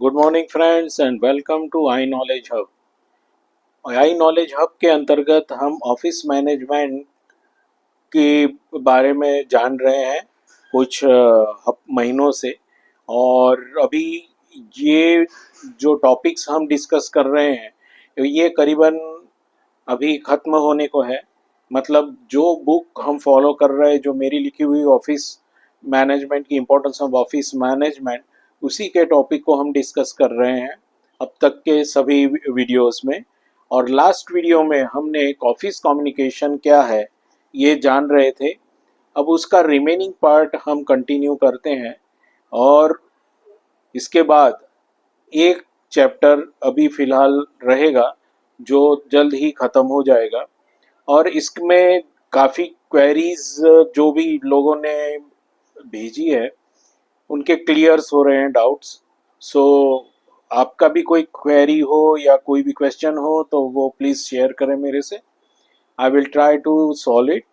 Good morning friends and welcome to I knowledge hub. I knowledge hub के अंतर्गत हम office management के बारे में जान रहे हैं कुछ महीनों से। और अभी ये जो टॉपिक्स हम डिस्कस कर रहे हैं ये करीबन अभी ख़त्म होने को है। मतलब जो बुक हम फॉलो कर रहे हैं, जो मेरी लिखी हुई ऑफिस मैनेजमेंट की इम्पोर्टेंस ऑफ ऑफिस मैनेजमेंट, उसी के टॉपिक को हम डिस्कस कर रहे हैं अब तक के सभी वीडियोस में। और लास्ट वीडियो में हमने एक ऑफिस कम्युनिकेशन क्या है ये जान रहे थे। अब उसका रिमेनिंग पार्ट हम कंटिन्यू करते हैं और इसके बाद एक चैप्टर अभी फ़िलहाल रहेगा जो जल्द ही ख़त्म हो जाएगा। और इसमें काफ़ी क्वेरीज जो भी लोगों ने भेजी है उनके क्लियर्स हो रहे हैं डाउट्स। सो आपका भी कोई क्वेरी हो या कोई भी क्वेश्चन हो तो वो प्लीज़ शेयर करें मेरे से। I will try to solve it.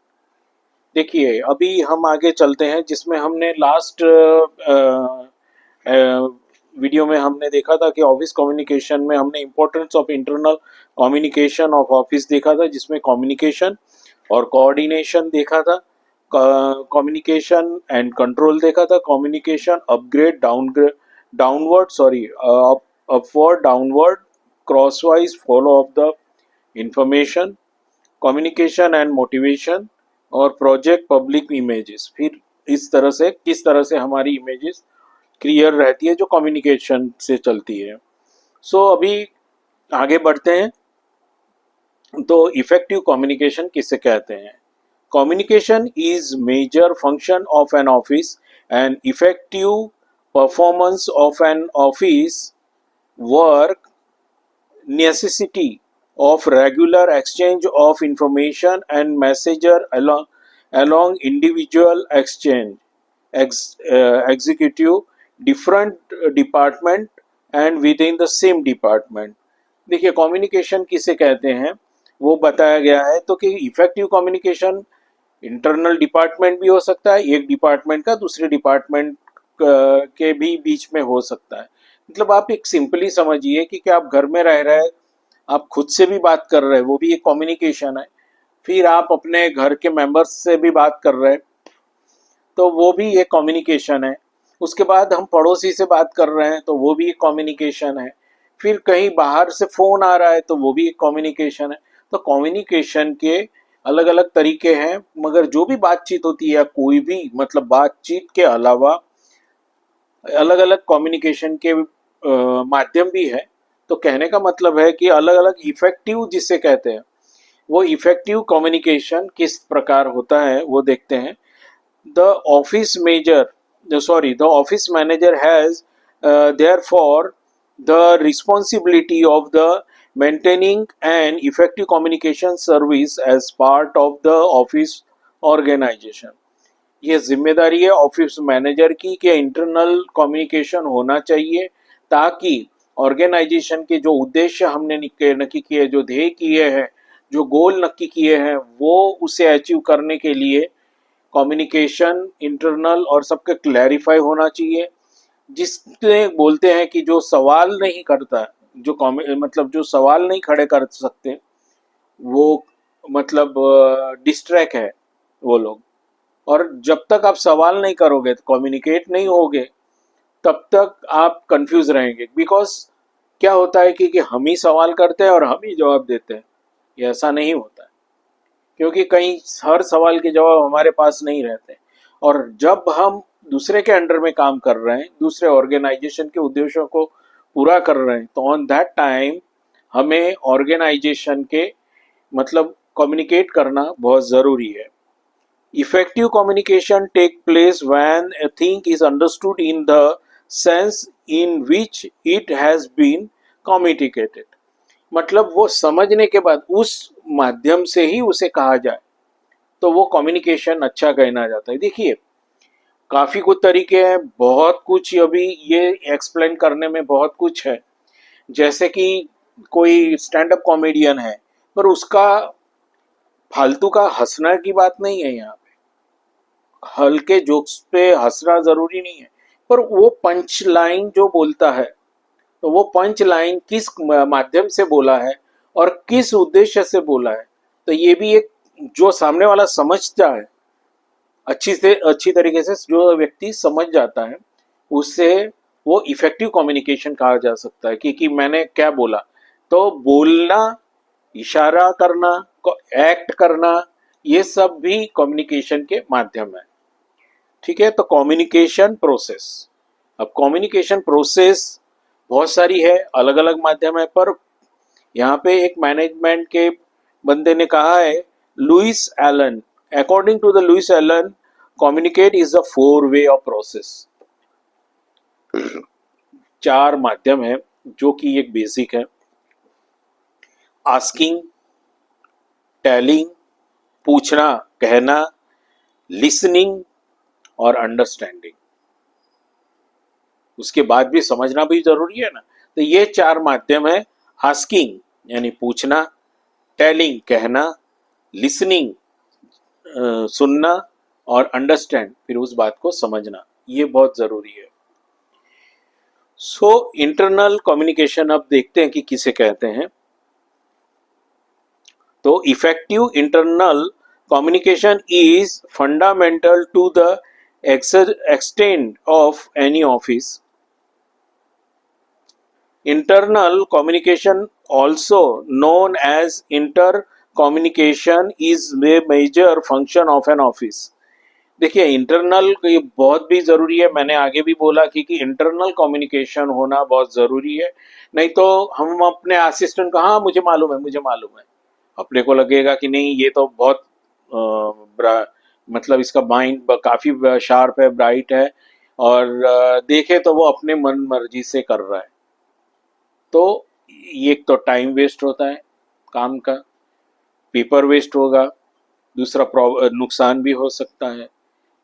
देखिए अभी हम आगे चलते हैं जिसमें हमने लास्ट वीडियो में हमने देखा था कि ऑफिस कम्युनिकेशन में हमने importance of internal communication of office देखा था, जिसमें कम्युनिकेशन और कोऑर्डिनेशन देखा था, कम्युनिकेशन एंड कंट्रोल देखा था, communication upgrade downgrade downward sorry upward downward crosswise follow of the information, communication and motivation और प्रोजेक्ट पब्लिक इमेजेस। फिर इस तरह से किस तरह से हमारी इमेजेस क्लियर रहती है जो कम्युनिकेशन से चलती है। सो अभी आगे बढ़ते हैं। तो इफेक्टिव कम्युनिकेशन किसे कहते हैं? Communication is major function of an office and effective performance of an office work necessity of regular exchange of information and messenger along individual exchange executive different department and within the same department। देखिए communication किसे कहते हैं वो बताया गया है। तो कि इफेक्टिव कम्युनिकेशन इंटरनल डिपार्टमेंट भी हो सकता है, एक डिपार्टमेंट का दूसरे डिपार्टमेंट के भी बीच में हो सकता है। मतलब आप एक सिंपली समझिए कि आप घर में रह रहे हैं, आप खुद से भी बात कर रहे हैं, वो भी एक कम्युनिकेशन है। फिर आप अपने घर के मेंबर्स से भी बात कर रहे हैं तो वो भी एक कम्युनिकेशन है। उसके बाद हम पड़ोसी से बात कर रहे हैं तो वो भी एक कम्युनिकेशन है। फिर कहीं बाहर से फ़ोन आ रहा है तो वो भी एक कम्युनिकेशन है। तो कम्युनिकेशन के अलग अलग तरीके हैं, मगर जो भी बातचीत होती है या कोई भी मतलब बातचीत के अलावा अलग अलग कम्युनिकेशन के माध्यम भी है। तो कहने का मतलब है कि अलग अलग इफेक्टिव जिसे कहते हैं वो इफेक्टिव कम्युनिकेशन किस प्रकार होता है वो देखते हैं। The office major sorry the office manager has therefore the responsibility of the maintaining an effective communication service as part of the office organization। ये जिम्मेदारी है ऑफिस मैनेजर की कि इंटरनल कम्युनिकेशन होना चाहिए ताकि ऑर्गेनाइजेशन के जो उद्देश्य हमने नक्की किए, जो ध्येय किए हैं, जो गोल नक्की किए हैं, वो उसे अचीव करने के लिए कम्युनिकेशन इंटरनल और सबके क्लैरिफाई होना चाहिए। जिसने बोलते हैं कि जो सवाल नहीं करता, जो मतलब जो सवाल नहीं खड़े कर सकते वो मतलब डिस्ट्रैक्ट है वो लोग। और जब तक आप सवाल नहीं करोगे, कम्युनिकेट नहीं होगे, तब तक आप कंफ्यूज रहेंगे। बिकॉज क्या होता है कि हम ही सवाल करते हैं और हम ही जवाब देते हैं, ये ऐसा नहीं होता है। क्योंकि कहीं हर सवाल के जवाब हमारे पास नहीं रहते। और जब हम दूसरे के अंडर में काम कर रहे हैं, दूसरे ऑर्गेनाइजेशन के उद्देश्यों को पूरा कर रहे हैं, तो ऑन दैट टाइम हमें ऑर्गेनाइजेशन के मतलब कम्युनिकेट करना बहुत ज़रूरी है। Effective communication take place when a thing is understood in the sense in which it has been communicated। मतलब वो समझने के बाद उस माध्यम से ही उसे कहा जाए तो वो कम्युनिकेशन अच्छा कहना जाता है। देखिए काफ़ी कुछ तरीके हैं, बहुत कुछ अभी ये एक्सप्लेन करने में बहुत कुछ है। जैसे कि कोई स्टैंड अप कॉमेडियन है पर उसका फालतू का हंसना की बात नहीं है, यहाँ हल्के जोक्स पे हंसना जरूरी नहीं है, पर वो पंच लाइन जो बोलता है तो वो पंच लाइन किस माध्यम से बोला है और किस उद्देश्य से बोला है, तो ये भी एक जो सामने वाला समझता है अच्छी तरीके से, जो व्यक्ति समझ जाता है उससे वो इफेक्टिव कम्युनिकेशन कहा जा सकता है कि मैंने क्या बोला। तो बोलना, इशारा करना, एक्ट करना, ये सब भी कम्युनिकेशन के माध्यम है। ठीक है, तो कम्युनिकेशन प्रोसेस, अब कम्युनिकेशन प्रोसेस बहुत सारी है, अलग अलग माध्यम है, पर यहाँ पे एक मैनेजमेंट के बंदे ने कहा है, Louis Allen, according to the Louis Allen, communicate is a 4 way of process. 4 माध्यम है जो कि एक बेसिक है, आस्किंग, टेलिंग, पूछना, कहना, लिसनिंग और अंडरस्टैंडिंग। उसके बाद भी समझना भी जरूरी है ना। तो ये 4 माध्यम है, आस्किंग यानी पूछना, टेलिंग कहना, लिसनिंग सुनना और अंडरस्टैंड फिर उस बात को समझना, ये बहुत जरूरी है। सो इंटरनल कम्युनिकेशन अब देखते हैं कि किसे कहते हैं। तो effective internal communication is fundamental to the extent of any office. Internal communication, also known as intercommunication, is a major function of an office. देखिए इंटरनल ये बहुत भी ज़रूरी है, मैंने आगे भी बोला कि इंटरनल कम्युनिकेशन होना बहुत ज़रूरी है, नहीं तो हम अपने असिस्टेंट को हाँ मुझे मालूम है, अपने को लगेगा कि नहीं ये तो बहुत मतलब इसका माइंड काफ़ी शार्प है, ब्राइट है, और देखे तो वो अपने मन मर्जी से कर रहा है। तो एक तो टाइम वेस्ट होता है काम का, पेपर वेस्ट होगा, दूसरा नुकसान भी हो सकता है,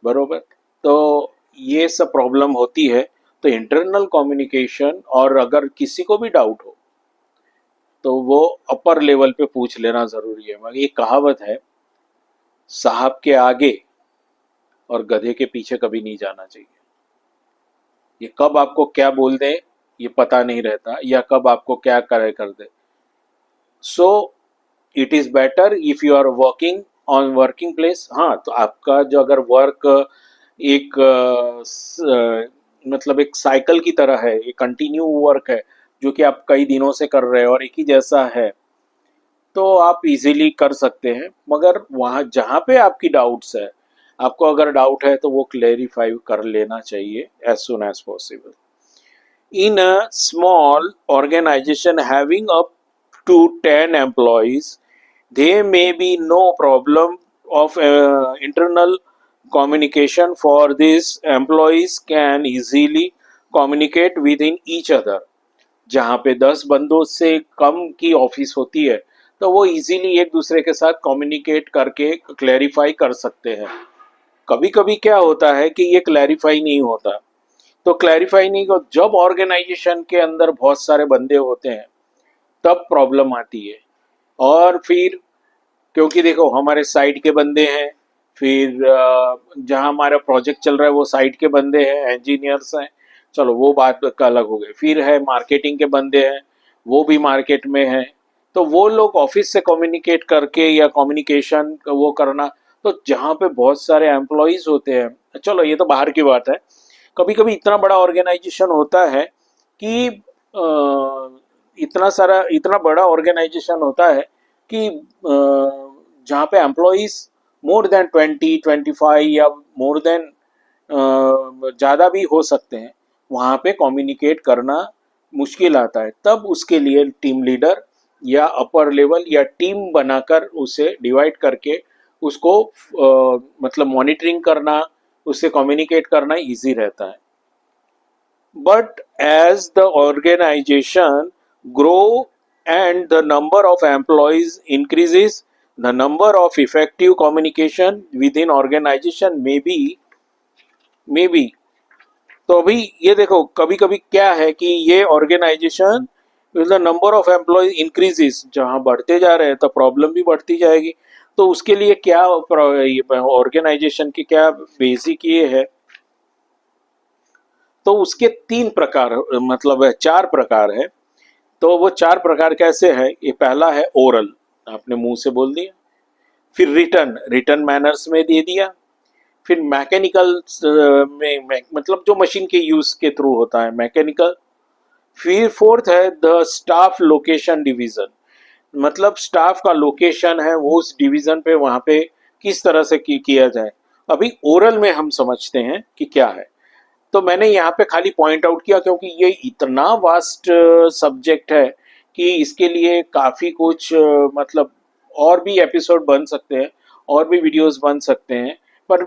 बरोबर। तो ये सब प्रॉब्लम होती है। तो इंटरनल कम्युनिकेशन, और अगर किसी को भी डाउट हो तो वो अपर लेवल पे पूछ लेना ज़रूरी है। मगर ये कहावत है, साहब के आगे और गधे के पीछे कभी नहीं जाना चाहिए। ये कब आपको क्या बोल दे ये पता नहीं रहता, या कब आपको क्या कर दे। So it is better if you are working on working place. हाँ, तो आपका जो अगर वर्क एक मतलब एक साइकिल की तरह है, एक कंटिन्यू वर्क है जो कि आप कई दिनों से कर रहे हो और एक ही जैसा है, तो आप इजीली कर सकते हैं। मगर वहाँ जहाँ पे आपकी डाउट्स है, आपको अगर डाउट है तो वो क्लेरिफाई कर लेना चाहिए as soon as possible. In a small organization having up to 10 employees, there may be no problem of internal communication. For this, employees can easily communicate within each other. जहाँ पे 10 बंदों से कम की ऑफिस होती है तो वो इजीली एक दूसरे के साथ कम्युनिकेट करके क्लैरिफाई कर सकते हैं। कभी कभी क्या होता है कि ये क्लैरिफाई नहीं होता, तो क्लैरिफाई नहीं हो, जब ऑर्गेनाइजेशन के अंदर बहुत सारे बंदे होते हैं तब प्रॉब्लम आती है। और फिर क्योंकि देखो हमारे साइट के बंदे हैं, फिर जहाँ हमारा प्रोजेक्ट चल रहा है वो साइट के बंदे हैं, इंजीनियर्स हैं, चलो वो बात का अलग हो गई। फिर है मार्केटिंग के बंदे हैं, वो भी मार्केट में हैं, तो वो लोग ऑफिस से कम्युनिकेट करके या कम्युनिकेशन वो करना। तो जहाँ पे बहुत सारे एम्प्लॉयज़ होते हैं, चलो ये तो बाहर की बात है, कभी कभी इतना बड़ा ऑर्गेनाइजेशन होता है कि इतना बड़ा ऑर्गेनाइजेशन होता है कि जहाँ पे एम्प्लॉयज़ मोर देन 20-25 या मोर देन ज़्यादा भी हो सकते हैं, वहाँ पे कम्युनिकेट करना मुश्किल आता है। तब उसके लिए टीम लीडर या अपर लेवल या टीम बनाकर उसे डिवाइड करके उसको मतलब मॉनिटरिंग करना, उससे कम्युनिकेट करना इजी रहता है। But as the organization grow and the number of employees increases, the number of effective communication within organization may be। तो अभी ये देखो कभी कभी क्या है कि ये organisation the number of employees increases, जहाँ बढ़ते जा रहे हैं तो प्रॉब्लम भी बढ़ती जाएगी। तो उसके लिए क्या ऑर्गेनाइजेशन की क्या बेसिक ये है तो उसके 3 प्रकार, मतलब 4 प्रकार है। तो वो 4 प्रकार कैसे है? ये पहला है ओरल, आपने मुंह से बोल दिया। फिर रिटर्न, रिटर्न मैनर्स में दे दिया। फिर मैकेनिकल में मतलब जो मशीन के यूज के थ्रू होता है, मैकेनिकल। फिर फोर्थ है द स्टाफ लोकेशन डिवीजन, मतलब स्टाफ का लोकेशन है वो उस डिवीजन पे, वहां पे किस तरह से किया जाए। अभी ओरल में हम समझते हैं कि क्या है। तो मैंने यहाँ पे खाली पॉइंट आउट किया क्योंकि ये इतना वास्ट सब्जेक्ट है कि इसके लिए काफ़ी कुछ मतलब और भी एपिसोड बन सकते हैं, और भी वीडियोस बन सकते हैं। पर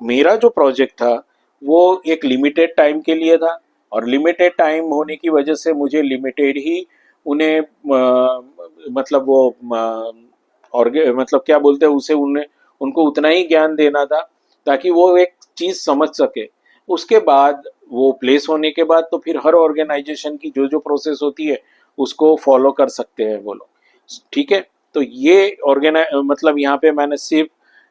मेरा जो प्रोजेक्ट था वो एक लिमिटेड टाइम के लिए था, और लिमिटेड टाइम होने की वजह से मुझे लिमिटेड ही उन्हें मतलब वो और मतलब क्या बोलते हैं उसे, उन्हें उनको उतना ही ज्ञान देना था ताकि वो एक चीज़ समझ सके। उसके बाद वो प्लेस होने के बाद तो फिर हर ऑर्गेनाइजेशन की जो जो प्रोसेस होती है उसको फॉलो कर सकते हैं वो लोग, ठीक है। तो ये मतलब यहाँ पे मैंने सिर्फ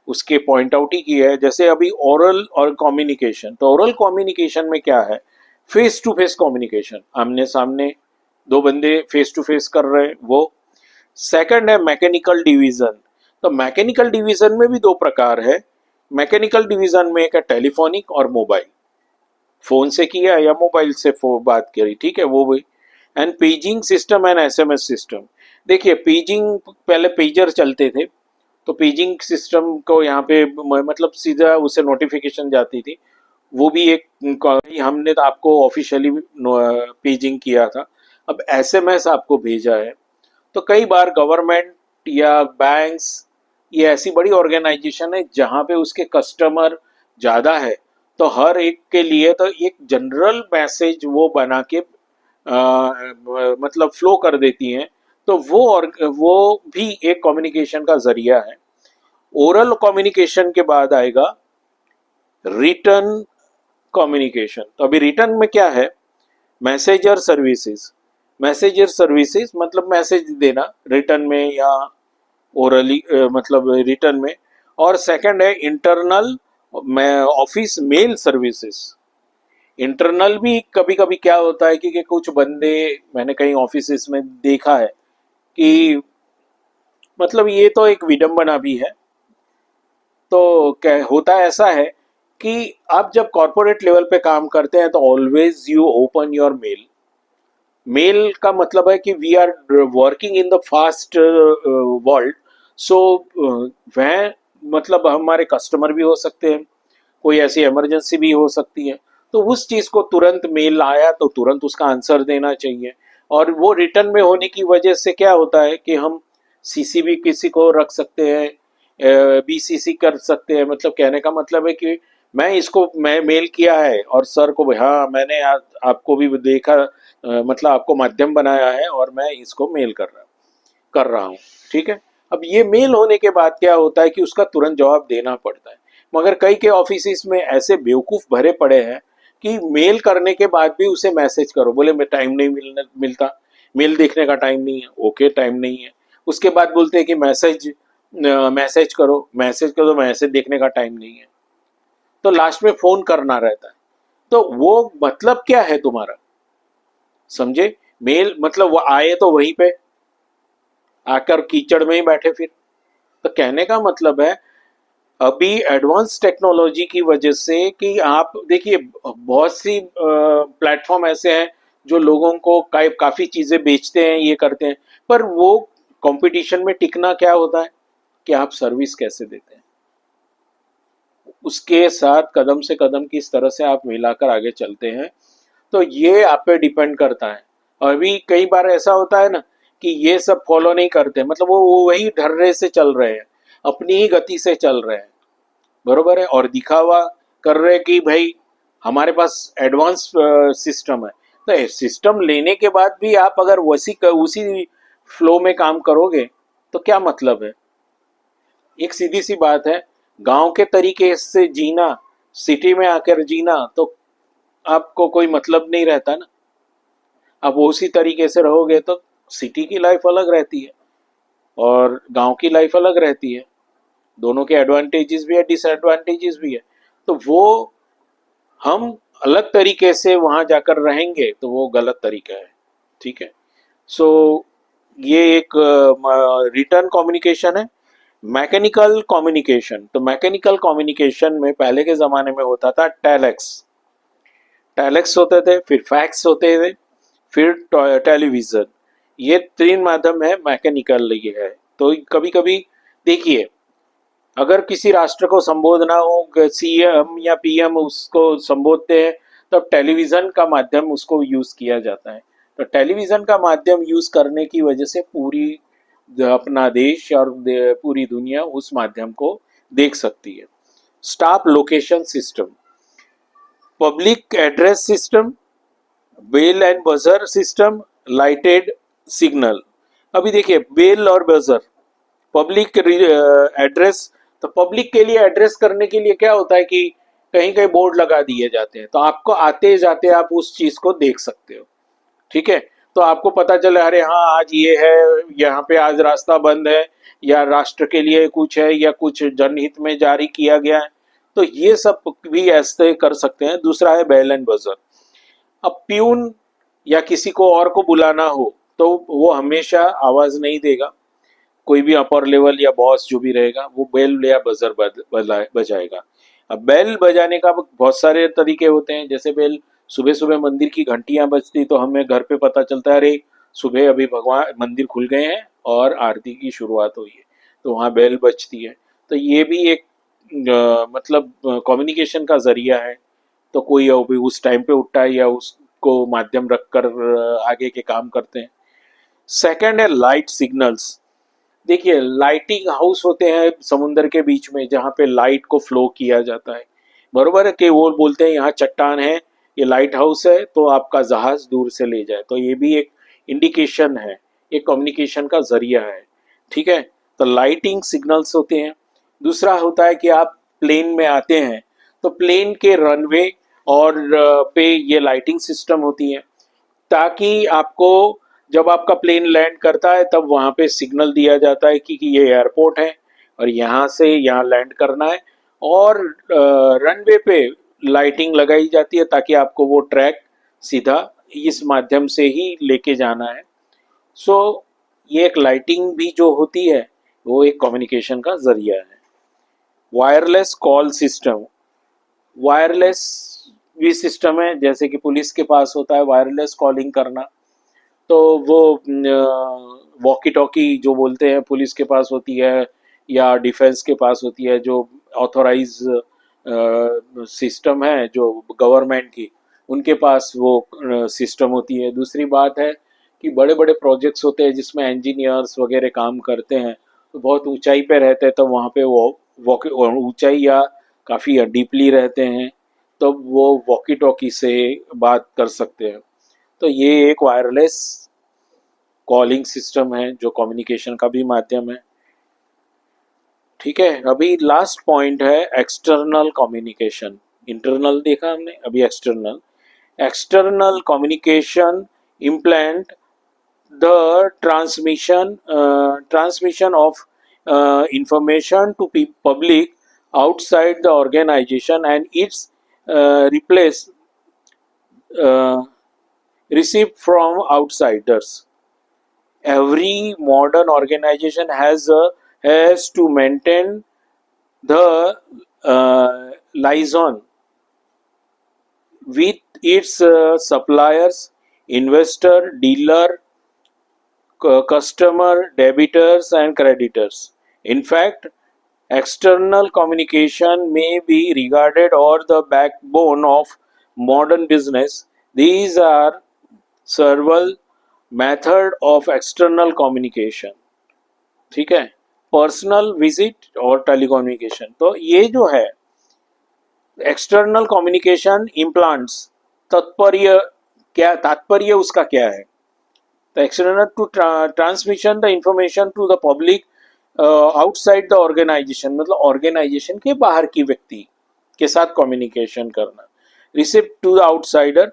उसके पॉइंट आउट ही किया है। जैसे अभी ओरल और कम्युनिकेशन, तो ओरल कम्युनिकेशन में क्या है? फेस टू फेस कम्युनिकेशन, आमने सामने दो बंदे फेस टू फेस कर रहे हैं वो। सेकंड है मैकेनिकल डिवीजन। तो मैकेनिकल डिवीजन में भी 2 प्रकार है। मैकेनिकल डिवीजन में एक है टेलीफोनिक और मोबाइल, फोन से किया या मोबाइल से बात करी, ठीक है, वो भी। And paging system and SMS system. देखिए पेजिंग, पहले पेजर चलते थे, तो पेजिंग सिस्टम को यहाँ पे मतलब सीधा उसे नोटिफिकेशन जाती थी, वो भी एक हमने तो आपको ऑफिशियली पेजिंग किया था। अब एसएमएस आपको भेजा है, तो कई बार गवर्नमेंट या बैंक्स, ये ऐसी बड़ी ऑर्गेनाइजेशन है जहाँ पे उसके कस्टमर ज़्यादा है, तो हर एक के लिए तो एक जनरल मैसेज वो बना के मतलब फ्लो कर देती हैं। तो वो, और वो भी एक कम्युनिकेशन का जरिया है। ओरल कम्युनिकेशन के बाद आएगा रिटर्न कम्युनिकेशन। तो अभी रिटर्न में क्या है? Messenger services. मैसेजर सर्विसेज मतलब मैसेज देना रिटर्न में या ओरली, मतलब रिटर्न में। और सेकंड है internal office mail services. Internal भी कभी कभी क्या होता है कि कुछ बंदे, मैंने कई ऑफिस में देखा है कि मतलब ये तो एक विडंबना भी है। तो क्या होता है, ऐसा है कि आप जब कॉर्पोरेट लेवल पे काम करते हैं तो always you open your mail. Mail का मतलब है कि we are working in the fast world. So वह मतलब हमारे कस्टमर भी हो सकते हैं, कोई ऐसी इमरजेंसी भी हो सकती है, तो उस चीज़ को तुरंत मेल आया तो तुरंत उसका आंसर देना चाहिए। और वो रिटर्न में होने की वजह से क्या होता है कि हम सीसी भी किसी को रख सकते हैं, बीसीसी कर सकते हैं। मतलब कहने का मतलब है कि मैं मेल किया है और सर को हाँ मैंने आपको भी देखा, मतलब आपको माध्यम बनाया है और मैं इसको मेल कर रहा हूँ, ठीक है। अब ये मेल होने के बाद क्या होता है कि उसका तुरंत जवाब देना पड़ता है। मगर कई के ऑफिस में ऐसे बेवकूफ़ भरे पड़े हैं कि मेल करने के बाद भी उसे मैसेज करो, बोले मैं टाइम नहीं मिलता, मेल देखने का टाइम नहीं है। ओके, टाइम नहीं है। उसके बाद बोलते हैं कि मैसेज करो, तो मैसेज देखने का टाइम नहीं है। तो लास्ट में फ़ोन करना रहता है। तो वो मतलब क्या है तुम्हारा, समझे? मेल मतलब वो आए तो वहीं पे आकर कीचड़ में ही बैठे फिर। तो कहने का मतलब है अभी एडवांस टेक्नोलॉजी की वजह से कि आप देखिए बहुत सी प्लेटफॉर्म ऐसे हैं जो लोगों को काफ़ी चीज़ें बेचते हैं, ये करते हैं, पर वो कंपटीशन में टिकना क्या होता है कि आप सर्विस कैसे देते हैं, उसके साथ कदम से कदम किस तरह से आप मिलाकर आगे चलते हैं। तो ये आप पे डिपेंड करता है। और अभी कई बार ऐसा होता है ना कि ये सब फॉलो नहीं करते, मतलब वो वही ढर्रे से चल रहे हैं, अपनी ही गति से चल रहे हैं, बरोबर है, और दिखावा कर रहे हैं कि भाई हमारे पास एडवांस सिस्टम है। तो सिस्टम लेने के बाद भी आप अगर उसी फ्लो में काम करोगे तो क्या मतलब है? एक सीधी सी बात है, गांव के तरीके से जीना, सिटी में आकर जीना, तो आपको कोई मतलब नहीं रहता ना। आप उसी तरीके से रहोगे तो सिटी की लाइफ अलग रहती है और गांव की लाइफ अलग रहती है। दोनों के एडवांटेजेस भी है, डिसएडवांटेजेस भी है। तो वो हम अलग तरीके से वहां जाकर रहेंगे तो वो गलत तरीका है। ठीक है। सो ये एक रिटर्न कम्युनिकेशन है। मैकेनिकल कम्युनिकेशन, तो मैकेनिकल कम्युनिकेशन में पहले के ज़माने में होता था टेलेक्स। टेलेक्स होते थे, फिर फैक्स होते थे, फिर टेलीविज़न। ये 3 माध्यम है मैकेनिकल ये है। तो कभी कभी देखिए, अगर किसी राष्ट्र को संबोधना हो, सीएम या पीएम उसको संबोधते हैं, तब टेलीविज़न का माध्यम उसको यूज़ किया जाता है। तो टेलीविज़न का माध्यम यूज़ करने की वजह से पूरी अपना देश और पूरी दुनिया उस माध्यम को देख सकती है। Staff location system, public address system, bell and buzzer system, lighted signal. अभी देखिए बेल और बजर, पब्लिक एड्रेस, तो पब्लिक के लिए एड्रेस करने के लिए क्या होता है कि कहीं कहीं बोर्ड लगा दिए जाते हैं, तो आपको आते जाते आप उस चीज को देख सकते हो। ठीक है। तो आपको पता चले अरे हाँ आज ये है, यहाँ पे आज रास्ता बंद है, या राष्ट्र के लिए कुछ है, या कुछ जनहित में जारी किया गया है, तो ये सब भी ऐसे कर सकते हैं। दूसरा है बेल एंड बजर। अब प्यून या किसी को और को बुलाना हो तो वो हमेशा आवाज नहीं देगा, कोई भी अपर लेवल या बॉस जो भी रहेगा वो बेल या बजर बजाएगा। अब बेल बजाने का बहुत सारे तरीके होते हैं। जैसे बेल सुबह सुबह मंदिर की घंटियां बजती तो हमें घर पे पता चलता है अरे सुबह अभी भगवान मंदिर खुल गए हैं और आरती की शुरुआत हुई है, तो वहाँ बेल बजती है। तो ये भी एक मतलब कम्युनिकेशन का जरिया है। तो कोई अभी उस टाइम पे उठता है या उसको माध्यम रखकर आगे के काम करते हैं। सेकंड है लाइट सिग्नल्स। देखिए लाइटिंग हाउस होते हैं समुद्र के बीच में जहाँ पे लाइट को फ्लो किया जाता है। बरोबर है कि वो बोलते हैं यहाँ चट्टान है, ये लाइट हाउस है, तो आपका जहाज दूर से ले जाए। तो ये भी एक इंडिकेशन है, एक कम्युनिकेशन का जरिया है। ठीक है। तो लाइटिंग सिग्नल्स होते हैं। दूसरा होता है कि आप प्लेन में आते हैं तो प्लेन के रनवे और पे ये लाइटिंग सिस्टम होती है, ताकि आपको जब आपका प्लेन लैंड करता है तब वहाँ पे सिग्नल दिया जाता है कि ये एयरपोर्ट है और यहाँ से यहाँ लैंड करना है। और रनवे पे लाइटिंग लगाई जाती है ताकि आपको वो ट्रैक सीधा इस माध्यम से ही लेके जाना है। सो ये एक लाइटिंग भी जो होती है वो एक कम्युनिकेशन का जरिया है। वायरलेस कॉल सिस्टम, वायरलेस भी सिस्टम है, जैसे कि पुलिस के पास होता है वायरलेस कॉलिंग करना। तो वो वॉकी टॉकी जो बोलते हैं पुलिस के पास होती है या डिफेंस के पास होती है, जो ऑथोराइज सिस्टम है जो गवर्नमेंट की, उनके पास वो सिस्टम होती है। दूसरी बात है कि बड़े बड़े प्रोजेक्ट्स होते हैं जिसमें इंजीनियर्स वगैरह काम करते हैं, तो बहुत ऊंचाई पे रहते हैं, तो वहाँ पे वो ऊंचाई या काफ़ी डीपली रहते हैं, तो वो वॉकी टॉकी से बात कर सकते हैं। तो ये एक वायरलेस कॉलिंग सिस्टम है जो कम्युनिकेशन का भी माध्यम है। ठीक है। अभी लास्ट पॉइंट है एक्सटर्नल कम्युनिकेशन। इंटरनल देखा हमने, अभी external. External communication implant the transmission of information to public outside the organization and its replace uh, received from outsiders. Every modern organization has to maintain the liaison with its suppliers, investor, dealer, customer, debitors, and creditors. In fact, external communication may be regarded as the backbone of modern business. These are several methods of external communication. ठीक है। Personal visit और telecommunication, तो ये जो है external communication implants, तात्पर्य क्या, तात्पर्य उसका क्या है? The external to transmission the information to the public outside the organization, मतलब ऑर्गेनाइजेशन के बाहर की व्यक्ति के साथ कम्युनिकेशन करना। Receipt to the outsider,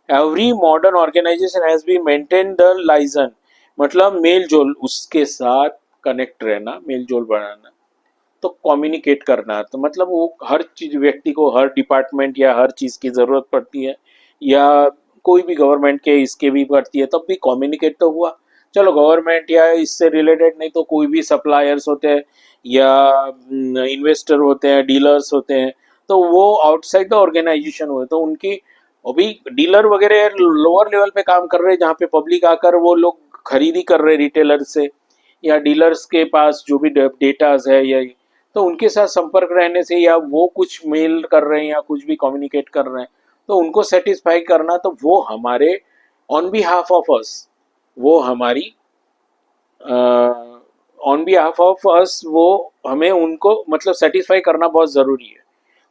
every modern organisation has be maintain the liaison, मतलब मेल जोल उसके साथ कनेक्ट रहना, मेल जोल बढ़ाना। तो कम्युनिकेट करना, तो मतलब वो हर चीज व्यक्ति को हर डिपार्टमेंट या हर चीज़ की ज़रूरत पड़ती है, या कोई भी गवर्नमेंट के इसके भी पड़ती है, तब भी कम्युनिकेट तो हुआ। चलो गवर्नमेंट या इससे रिलेटेड नहीं तो कोई भी सप्लायर्स होते हैं या इन्वेस्टर होते हैं, डीलर्स होते हैं, तो वो आउटसाइड द ऑर्गेनाइजेशन हुए, तो उनकी अभी डीलर वगैरह लोअर लेवल पे काम कर रहे हैं, जहाँ पे पब्लिक आकर वो लोग खरीदी कर रहे हैं रिटेलर से, या डीलर्स के पास जो भी डेटाज है, या तो उनके साथ संपर्क रहने से, या वो कुछ मेल कर रहे हैं या कुछ भी कम्युनिकेट कर रहे हैं, तो उनको सेटिस्फाई करना, तो वो हमारे ऑन बिहाफ ऑफ अस, वो हमारी ऑन बिहाफ ऑफ अस, वो हमें उनको मतलब सेटिस्फाई करना बहुत ज़रूरी है।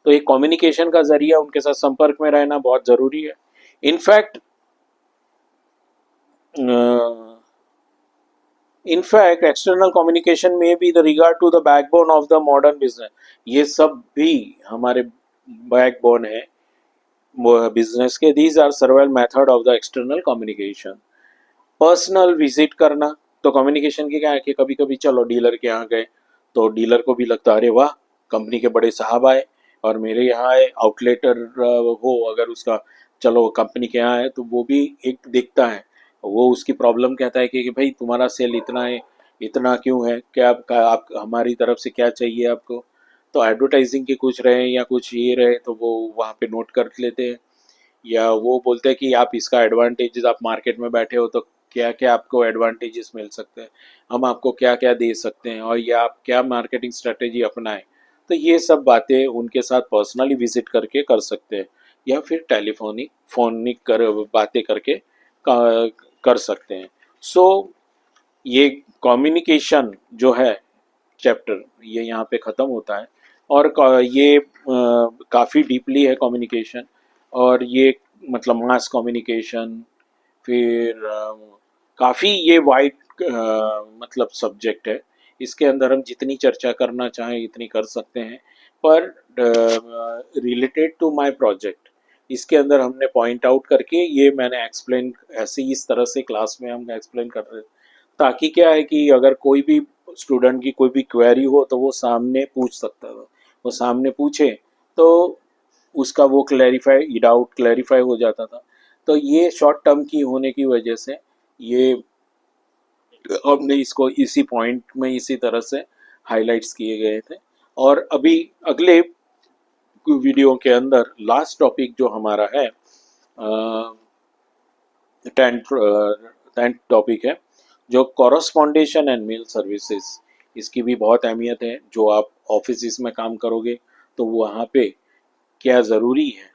तो एक कम्युनिकेशन का जरिया, उनके साथ संपर्क में रहना बहुत ज़रूरी है। इनफैक्ट एक्सटर्नल कम्युनिकेशन में भी the regard to the backbone of the modern business, ये सब भी हमारे बैकबोन है बिजनेस के। These are several method of the external communication. Personal visit करना, तो कम्युनिकेशन की क्या है कि कभी कभी चलो डीलर के यहाँ गए, तो डीलर को भी लगता अरे वाह कंपनी के बड़े साहब आए और मेरे यहाँ आए, आउटलेटर हो अगर उसका, चलो कंपनी के यहाँ है तो वो भी एक देखता है, वो उसकी प्रॉब्लम कहता है कि भाई तुम्हारा सेल इतना है, इतना क्यों है, क्या आप हमारी तरफ से क्या चाहिए आपको, तो एडवर्टाइजिंग के कुछ रहे या कुछ ये रहे तो वो वहाँ पे नोट कर लेते हैं, या वो बोलते हैं कि आप इसका एडवांटेजेस, आप मार्केट में बैठे हो तो क्या क्या आपको एडवांटेजेस मिल सकते हैं, हम आपको क्या क्या दे सकते हैं, और या आप क्या मार्केटिंग स्ट्रेटेजी अपनाएं। तो ये सब बातें उनके साथ पर्सनली विजिट करके कर सकते हैं, या फिर फोनिक कर बातें करके कर सकते हैं। सो ये कम्युनिकेशन जो है चैप्टर, ये यहाँ पे ख़त्म होता है, और ये काफ़ी डीपली है कम्युनिकेशन, और ये मतलब मास कम्युनिकेशन, फिर काफ़ी ये वाइड मतलब सब्जेक्ट है, इसके अंदर हम जितनी चर्चा करना चाहें इतनी कर सकते हैं, पर रिलेटेड टू माय प्रोजेक्ट इसके अंदर हमने पॉइंट आउट करके ये मैंने एक्सप्लेन, ऐसे ही इस तरह से क्लास में हम एक्सप्लेन कर रहे हैं, ताकि क्या है कि अगर कोई भी स्टूडेंट की कोई भी क्वेरी हो तो वो सामने पूछ सकता था, वो सामने पूछे तो उसका वो क्लैरिफाई डाउट क्लैरिफाई हो जाता था। तो ये शॉर्ट टर्म की होने की वजह से ये हमने इसको इसी पॉइंट में इसी तरह से हाइलाइट्स किए गए थे। और अभी अगले वीडियो के अंदर लास्ट टॉपिक जो हमारा है, टेंथ टॉपिक है जो कॉरस्पॉन्डेशन एंड मेल सर्विसेज, इसकी भी बहुत अहमियत है। जो आप ऑफिस में काम करोगे तो वहाँ पे क्या ज़रूरी है,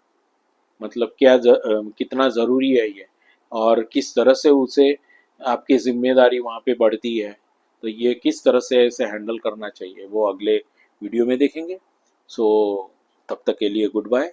मतलब कितना ज़रूरी है ये, और किस तरह से उसे आपकी जिम्मेदारी वहाँ पे बढ़ती है, तो ये किस तरह से इसे हैंडल करना चाहिए वो अगले वीडियो में देखेंगे। सो तब तक के लिए गुड बाय।